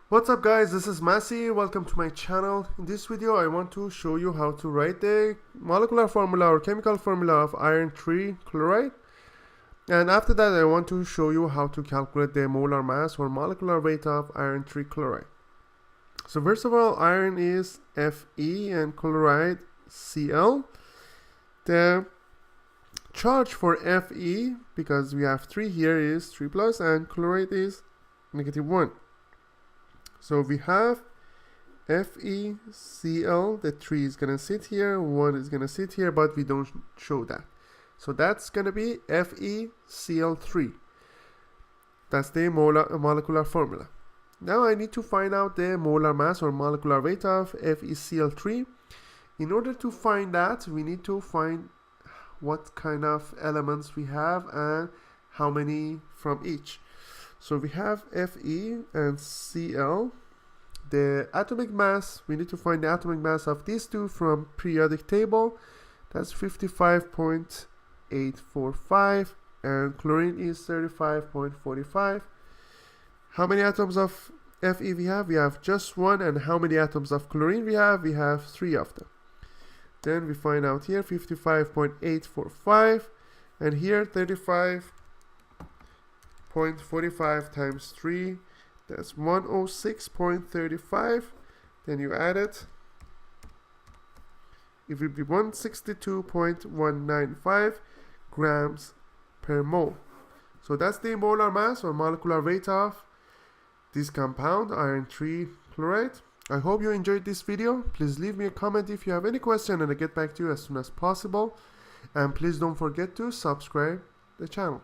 What's up guys, this is Masi. Welcome to my channel. In this video I want to show you how to write the molecular formula or chemical formula of iron 3 chloride. And after that I want to show you how to calculate the molar mass or molecular weight of iron 3 chloride. So first of all, iron is Fe and chloride Cl. The charge for Fe, because we have 3 here, is 3 plus and chloride is -1. So we have FeCl, the 3 is going to sit here, 1 is going to sit here, but we don't show that. So that's going to be FeCl3. That's the molecular formula. Now I need to find out the molar mass or molecular weight of FeCl3. In order to find that, we need to find what kind of elements we have and how many from each. So we have Fe and Cl. The atomic mass, we need to find the atomic mass of these two from periodic table. That's 55.845 and chlorine is 35.45. How many atoms of Fe we have? We have just 1. And how many atoms of chlorine we have? We have 3 of them. Then we find out here 55.845 and here 35.45 times 3, that's 106.35. Then you add it, it will be 162.195 grams per mole. So that's the molar mass or molecular weight of this compound, iron 3 chloride. I hope you enjoyed this video. Please leave me a comment if you have any question and I'll get back to you as soon as possible. And please don't forget to subscribe the channel.